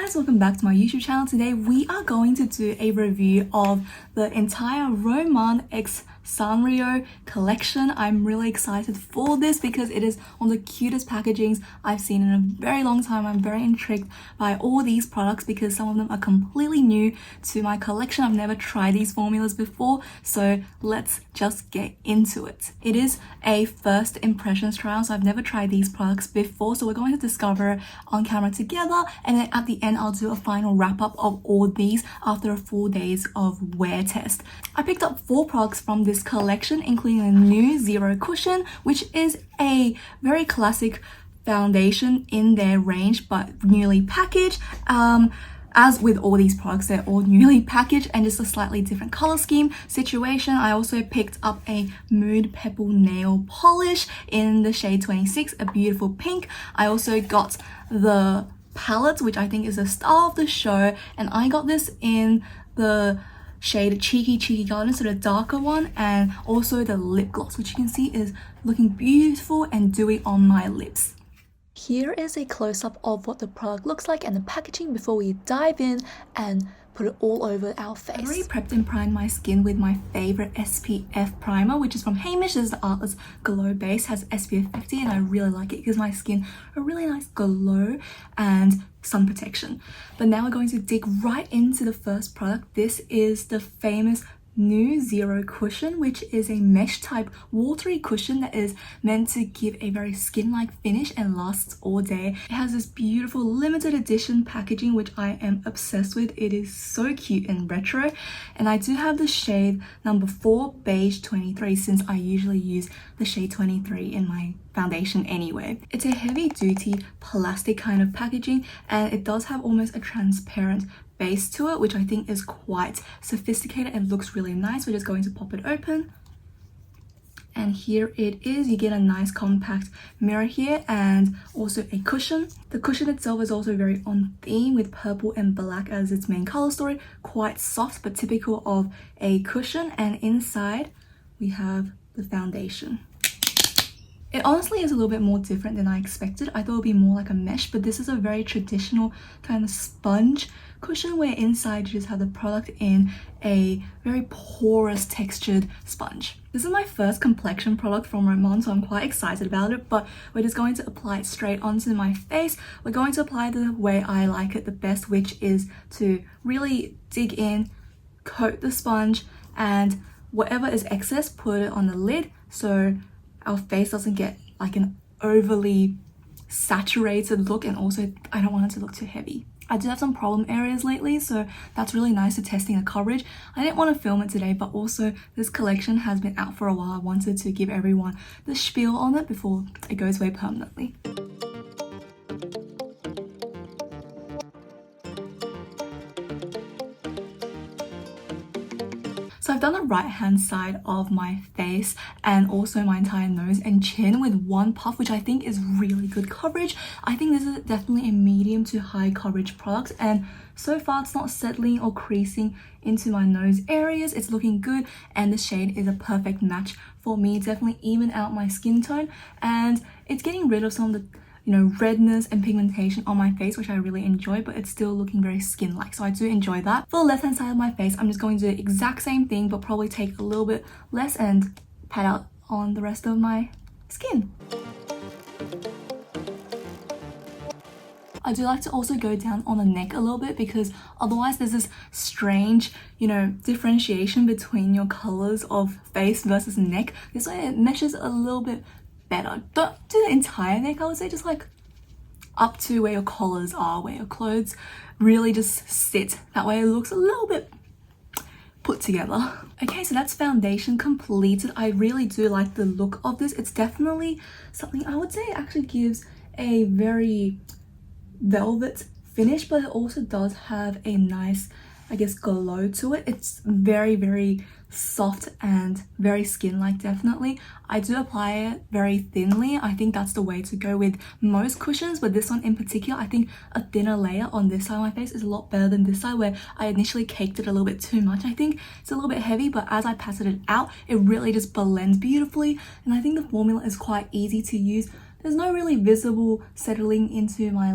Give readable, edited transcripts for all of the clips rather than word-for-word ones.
guys, welcome back to my YouTube channel. Today we are going to do a review of the entire ROMAND x SANRIO collection. I'm really excited for this because it is one of the cutest packagings I've seen in a very long time. I'm very intrigued by all these products because some of them are completely new to my collection. I've never tried these formulas before, so let's just get into it. It is a first impressions trial, so I've never tried these products before, so we're going to discover on camera together, and then at the end I'll do a final wrap up of all these after a full days of wear test. I picked up 4 products from this collection, including a new Zero Cushion, which is a very classic foundation in their range but newly packaged. As with all these products, they're all newly packaged and just a slightly different color scheme situation. I also picked up a Mood Pebble nail polish in the shade 26, a beautiful pink. I also got the palette, which I think is the star of the show, and I got this in the shade Cheeky Garden, so the darker one, and also the lip gloss, which you can see is looking beautiful and dewy on my lips. Here is a close-up of what the product looks like and the packaging before we dive in and put it all over our face. I already prepped and primed my skin with my favorite SPF primer, which is from Hamish. This is the Artless Glow Base, has SPF 50, and I really like it. It gives my skin a really nice glow and sun protection. But now we're going to dig right into the first product. This is the famous new Zero Cushion, which is a mesh type watery cushion that is meant to give a very skin-like finish and lasts all day. It has this beautiful limited edition packaging, which I am obsessed with. It is so cute and retro, and I do have the shade number 4 beige 23 since I usually use the shade 23 in my foundation anyway. It's a heavy duty plastic kind of packaging, and it does have almost a transparent base to it, which I think is quite sophisticated and looks really nice. We're just going to pop it open, and here it is. You get a nice compact mirror here and also a cushion. The cushion itself is also very on theme with purple and black as its main color story, quite soft but typical of a cushion. And inside we have the foundation. It honestly is a little bit more different than I expected. I thought it would be more like a mesh, but this is a very traditional kind of sponge cushion where inside you just have the product in a very porous textured sponge. This is my first complexion product from ROMAND, so I'm quite excited about it, but we're just going to apply it straight onto my face. We're going to apply it the way I like it the best, which is to really dig in, coat the sponge, and whatever is excess, put it on the lid so our face doesn't get like an overly saturated look, and also I don't want it to look too heavy. I do have some problem areas lately, so that's really nice for testing the coverage. I didn't want to film it today, but also this collection has been out for a while. I wanted to give everyone the spiel on it before it goes away permanently. So I've done the right hand side of my face and also my entire nose and chin with one puff, which I think is really good coverage. I think this is definitely a medium to high coverage product, and so far it's not settling or creasing into my nose areas. It's looking good, and the shade is a perfect match for me. Definitely even out my skin tone, and it's getting rid of some of the redness and pigmentation on my face, which I really enjoy, but it's still looking very skin-like, so I do enjoy that. For the left hand side of my face, I'm just going to do the exact same thing, but probably take a little bit less and pat out on the rest of my skin. I do like to also go down on the neck a little bit, because otherwise there's this strange, differentiation between your colors of face versus neck. This way it meshes a little bit better. Don't do the entire neck, I would say, just like up to where your collars are, where your clothes really just sit. That way it looks a little bit put together. Okay, so that's foundation completed. I really do like the look of this. It's definitely something I would say actually gives a very velvet finish, but it also does have a nice, I guess, glow to it. It's very soft and very skin-like. Definitely I do apply it very thinly. I think that's the way to go with most cushions, but this one in particular, I think a thinner layer on this side of my face is a lot better than this side, where I initially caked it a little bit too much. I think it's a little bit heavy, but as I patted it out, it really just blends beautifully, and I think the formula is quite easy to use. There's no really visible settling into my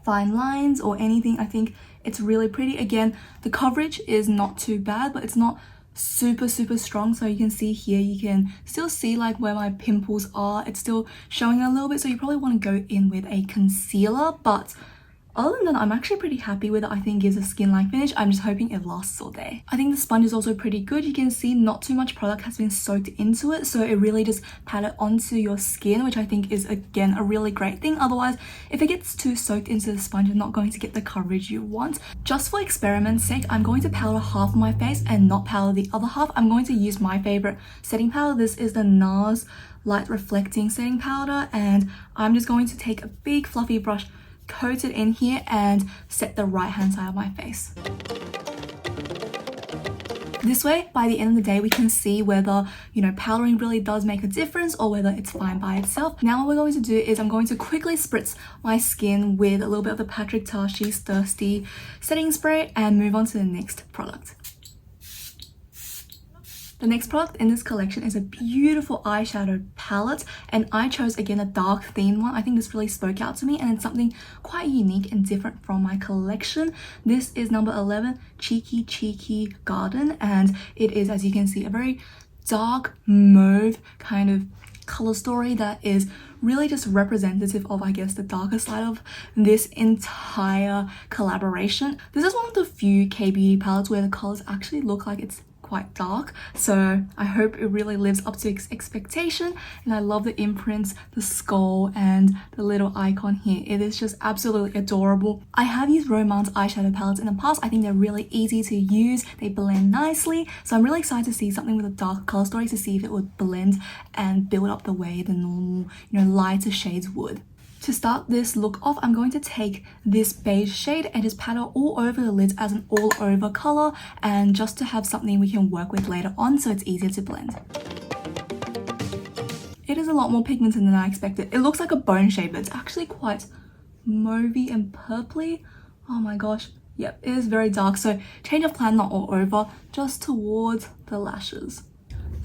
fine lines or anything. I think it's really pretty. Again, the coverage is not too bad, but it's not super strong. So you can see here, you can still see like where my pimples are. It's still showing a little bit, so you probably want to go in with a concealer, but other than that, I'm actually pretty happy with it. I think it gives a skin-like finish. I'm just hoping it lasts all day. I think the sponge is also pretty good. You can see not too much product has been soaked into it, so it really just patted onto your skin, which I think is, again, a really great thing. Otherwise, if it gets too soaked into the sponge, you're not going to get the coverage you want. Just for experiment's sake, I'm going to powder half of my face and not powder the other half. I'm going to use my favorite setting powder. This is the NARS Light Reflecting Setting Powder, and I'm just going to take a big fluffy brush, coat it in here, and set the right hand side of my face. This way, by the end of the day, we can see whether, you know, powdering really does make a difference or whether it's fine by itself. Now what we're going to do is I'm going to quickly spritz my skin with a little bit of the Patrick Tarshi's Thirsty setting spray and move on to the next product. The next product in this collection is a beautiful eyeshadow palette, and I chose again a dark theme one. I think this really spoke out to me, and it's something quite unique and different from my collection. This is number 11, Cheeky Garden, and it is, as you can see, a very dark mauve kind of color story that is really just representative of, I guess, the darker side of this entire collaboration. This is one of the few K-beauty palettes where the colors actually look like it's quite dark, so I hope it really lives up to expectation. And I love the imprints, the skull, and the little icon here. It is just absolutely adorable. I have used ROMAND eyeshadow palettes in the past. I think they're really easy to use, they blend nicely, so I'm really excited to see something with a dark color story to see if it would blend and build up the way the normal, you know, lighter shades would. To start this look off, I'm going to take this beige shade and just pat it all over the lids as an all over color, and just to have something we can work with later on so it's easier to blend. It is a lot more pigmented than I expected. It looks like a bone shade, but it's actually quite mauvey and purpley. Oh my gosh. Yep, it is very dark, so change of plan, not all over, just towards the lashes.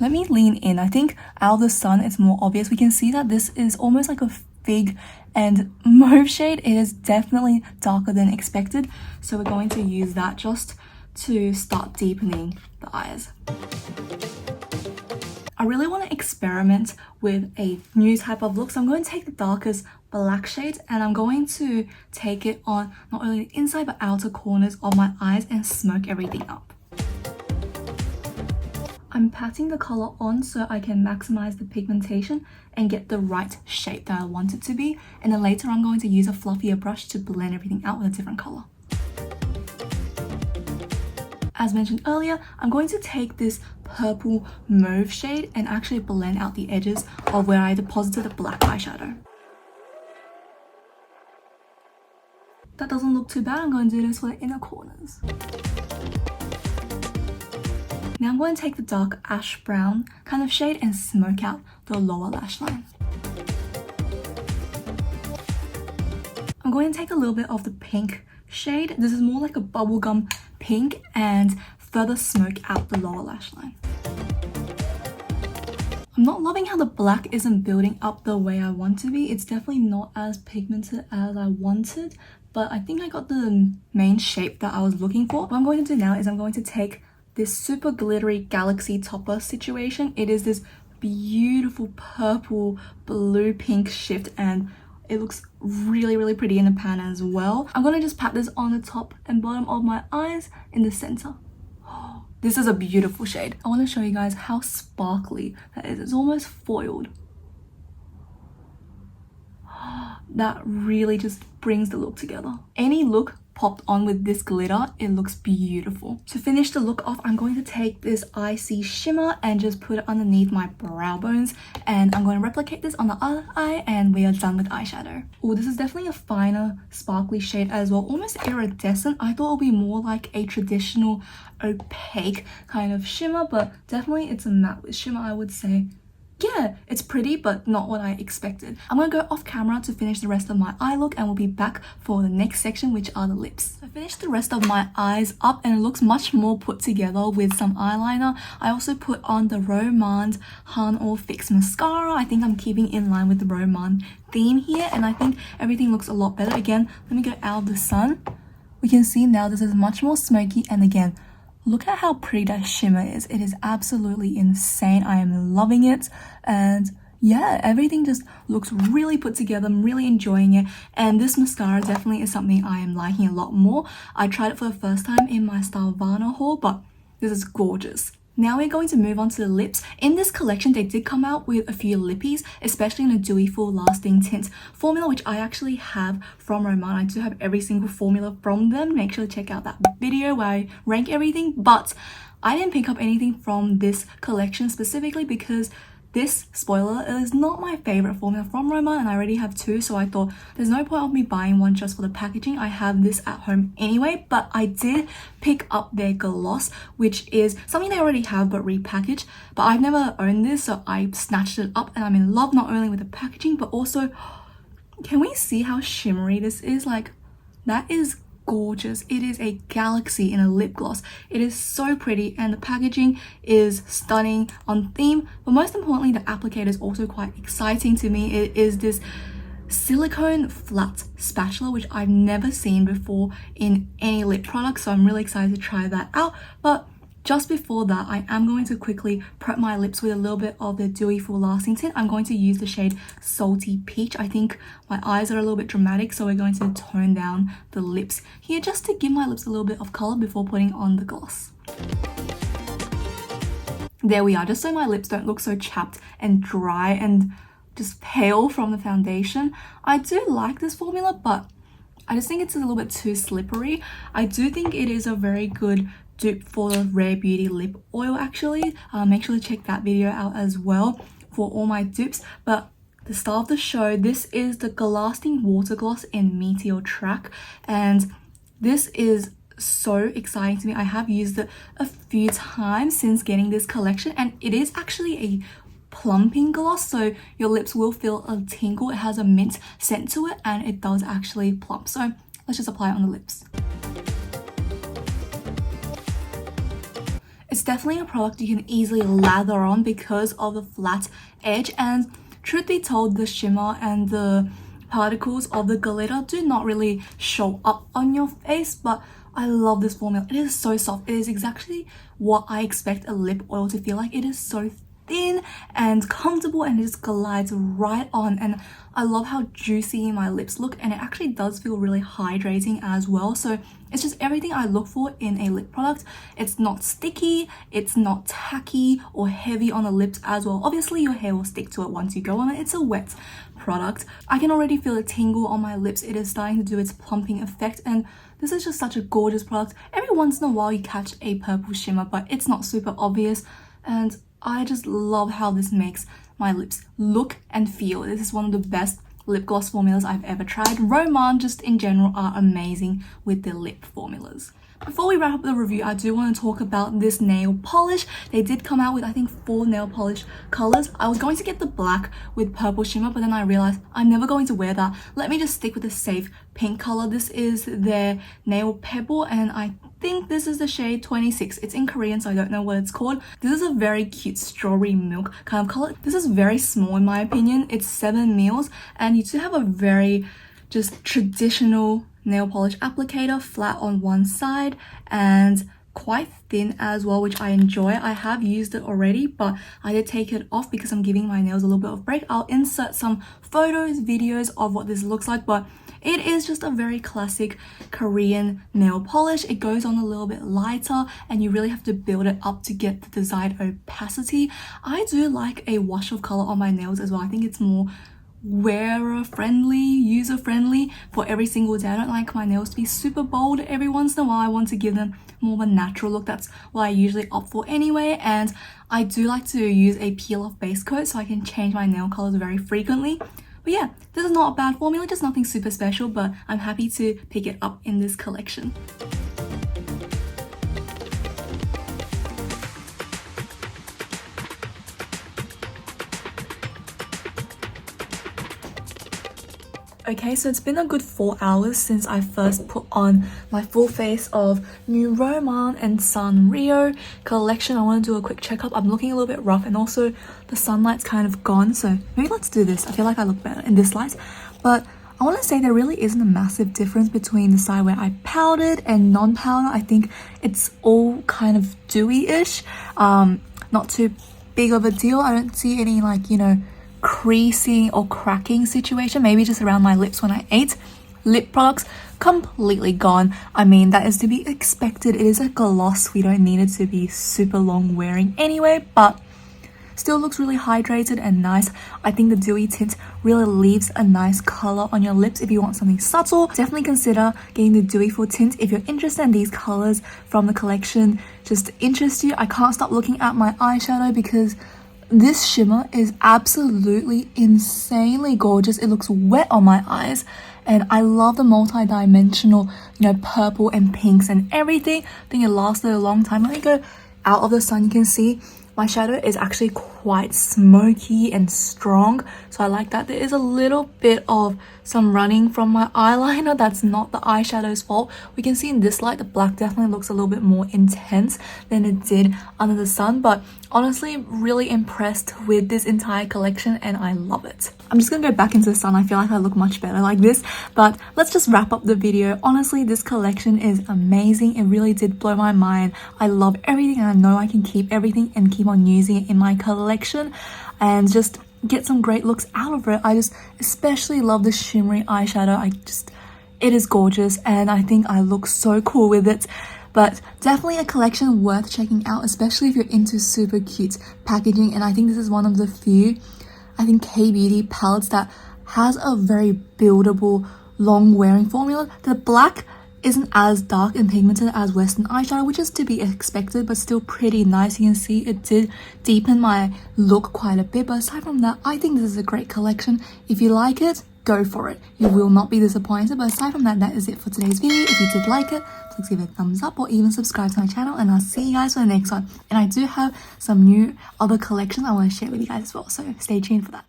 Let me lean in. I think out of the sun it's more obvious. We can see that this is almost like a fig and mauve shade. It is definitely darker than expected, so we're going to use that just to start deepening the eyes. I really want to experiment with a new type of look, so I'm going to take the darkest black shade and I'm going to take it on not only the inside but outer corners of my eyes and smoke everything up. I'm patting the color on so I can maximize the pigmentation and get the right shape that I want it to be, and then later I'm going to use a fluffier brush to blend everything out with a different color. As mentioned earlier, I'm going to take this purple mauve shade and actually blend out the edges of where I deposited the black eyeshadow. That doesn't look too bad. I'm going to do this for the inner corners. Now I'm going to take the dark ash brown kind of shade and smoke out the lower lash line. I'm going to take a little bit of the pink shade. This is more like a bubblegum pink, and further smoke out the lower lash line. I'm not loving how the black isn't building up the way I want to be. It's definitely not as pigmented as I wanted, but I think I got the main shape that I was looking for. What I'm going to do now is I'm going to take this super glittery galaxy topper situation. It is this beautiful purple blue pink shift, and it looks really pretty in the pan as well. I'm gonna just pat this on the top and bottom of my eyes in the center. This is a beautiful shade. I want to show you guys how sparkly that is. It's almost foiled. That really just brings the look together. Any look popped on with this glitter, it looks beautiful. To finish the look off, I'm going to take this icy shimmer and just put it underneath my brow bones, and I'm going to replicate this on the other eye, and we are done with eyeshadow. Oh, this is definitely a finer sparkly shade as well, almost iridescent. I thought it would be more like a traditional opaque kind of shimmer, but definitely it's a matte shimmer, I would say. yeah, it's pretty, but not what I expected. I'm gonna go off camera to finish the rest of my eye look, and we'll be back for the next section, which are the lips. I finished the rest of my eyes up and it looks much more put together with some eyeliner. I also put on the ROMAND Han or Fix mascara. I think I'm keeping in line with the ROMAND theme here, and I think everything looks a lot better. Again, let me go out of the sun. We can see now this is much more smoky, and again, look at how pretty that shimmer is. It is absolutely insane. I am loving it. And yeah, everything just looks really put together. I'm really enjoying it. And this mascara definitely is something I am liking a lot more. I tried it for the first time in my Stylevana haul, but this is gorgeous. Now we're going to move on to the lips. In this collection, they did come out with a few lippies, especially in a dewy full lasting tint formula, which I actually have from ROMAND. I do have every single formula from them. Make sure to check out that video where I rank everything, but I didn't pick up anything from this collection specifically because this, spoiler, is not my favorite formula from ROMAND, and I already have two, so I thought there's no point of me buying one just for the packaging. I have this at home anyway, but I did pick up their gloss, which is something they already have but repackaged. But I've never owned this, so I snatched it up and I'm in love not only with the packaging, but also, can we see how shimmery this is? Like, that is gorgeous. It is a galaxy in a lip gloss. It is so pretty and the packaging is stunning, on theme, but most importantly the applicator is also quite exciting to me. It is this silicone flat spatula, which I've never seen before in any lip product, so I'm really excited to try that out. But just before that, I am going to quickly prep my lips with a little bit of the Dewy Full Lasting Tint. I'm going to use the shade Salty Peach. I think my eyes are a little bit dramatic, so we're going to tone down the lips here just to give my lips a little bit of color before putting on the gloss. There we are, just so my lips don't look so chapped and dry and just pale from the foundation. I do like this formula, but I just think it's a little bit too slippery. I do think it is a very good dupe for the Rare Beauty lip oil actually. Make sure to check that video out as well for all my dupes. But the star of the show, this is the Lasting Water Gloss in Meteor Track, and this is so exciting to me. I have used it a few times since getting this collection, and it is actually a plumping gloss, so your lips will feel a tingle. It has a mint scent to it and it does actually plump. So let's just apply it on the lips. It's definitely a product you can easily lather on because of the flat edge, and truth be told, the shimmer and the particles of the glitter do not really show up on your face, but I love this formula. It is so soft. It is exactly what I expect a lip oil to feel like. It is so thin and comfortable and it just glides right on, and I love how juicy my lips look, and it actually does feel really hydrating as well. So it's just everything I look for in a lip product. It's not sticky, it's not tacky or heavy on the lips as well. Obviously your hair will stick to it once you go on it. It's a wet product. I can already feel a tingle on my lips. It is starting to do its plumping effect, and this is just such a gorgeous product. Every once in a while you catch a purple shimmer, but it's not super obvious, and I just love how this makes my lips look and feel. This is one of the best lip gloss formulas I've ever tried. ROMAND just in general are amazing with their lip formulas. Before we wrap up the review, I do want to talk about this nail polish. They did come out with, I think, 4 nail polish colors. I was going to get the black with purple shimmer, but then I realized I'm never going to wear that. Let me just stick with the safe pink color. This is their nail pebble, and I think this is the shade 26. It's in Korean, so I don't know what it's called. This is a very cute strawberry milk kind of color. This is very small in my opinion. It's 7 mils, and you do have a very just traditional nail polish applicator, flat on one side and quite thin as well, which I enjoy. I have used it already, but I did take it off because I'm giving my nails a little bit of break. I'll insert some photos, videos of what this looks like, but it is just a very classic Korean nail polish. It goes on a little bit lighter and you really have to build it up to get the desired opacity. I do like a wash of color on my nails as well. I think it's more wearer friendly, user friendly for every single day. I don't like my nails to be super bold. Every once in a while I want to give them more of a natural look. That's what I usually opt for anyway, and I do like to use a peel off base coat so I can change my nail colors very frequently. But yeah, this is not a bad formula, just nothing super special, but I'm happy to pick it up in this collection. Okay, so it's been a good 4 hours since I first put on my full face of new ROMAND and SANRIO collection. I want to do a quick checkup. I'm looking a little bit rough and also the sunlight's kind of gone, so maybe let's do this. I feel like I look better in this light, but I want to say there really isn't a massive difference between the side where I powdered and non-powder. I think it's all kind of dewy-ish, not too big of a deal. I don't see any like, you know, creasing or cracking situation, maybe just around my lips when I ate. Lip products completely gone. I mean, that is to be expected. It is a gloss. We don't need it to be super long wearing anyway, but still looks really hydrated and nice. I think the dewy tint really leaves a nice color on your lips. If you want something subtle, definitely consider getting the dewy full tint. If you're interested in these colors from the collection just interest you, I can't stop looking at my eyeshadow because this shimmer is absolutely insanely gorgeous. It looks wet on my eyes and I love the multi-dimensional, you know, purple and pinks and everything. I think it lasted a long time. Let me go out of the sun. You can see my shadow is actually quite smoky and strong, so I like that. There is a little bit of some running from my eyeliner. That's not the eyeshadow's fault. We can see in this light the black definitely looks a little bit more intense than it did under the sun, but honestly really impressed with this entire collection and I love it. I'm just gonna go back into the sun. I feel like I look much better like this, but let's just wrap up the video. Honestly, this collection is amazing. It really did blow my mind. I love everything and I know I can keep everything and keep on using it in my collection and just get some great looks out of it. I just especially love the shimmery eyeshadow. It is gorgeous and I think I look so cool with it. But definitely a collection worth checking out, especially if you're into super cute packaging. And I think this is one of the few, I think, K-beauty palettes that has a very buildable, long wearing formula. The black isn't as dark and pigmented as Western eyeshadow, which is to be expected, but still pretty nice. You can see it did deepen my look quite a bit, but aside from that, I think this is a great collection. If you like it, go for it. You will not be disappointed. But aside from that, that is it for today's video. If you did like it, please give it a thumbs up or even subscribe to my channel and I'll see you guys for the next one. And I do have some new other collections I want to share with you guys as well, so stay tuned for that.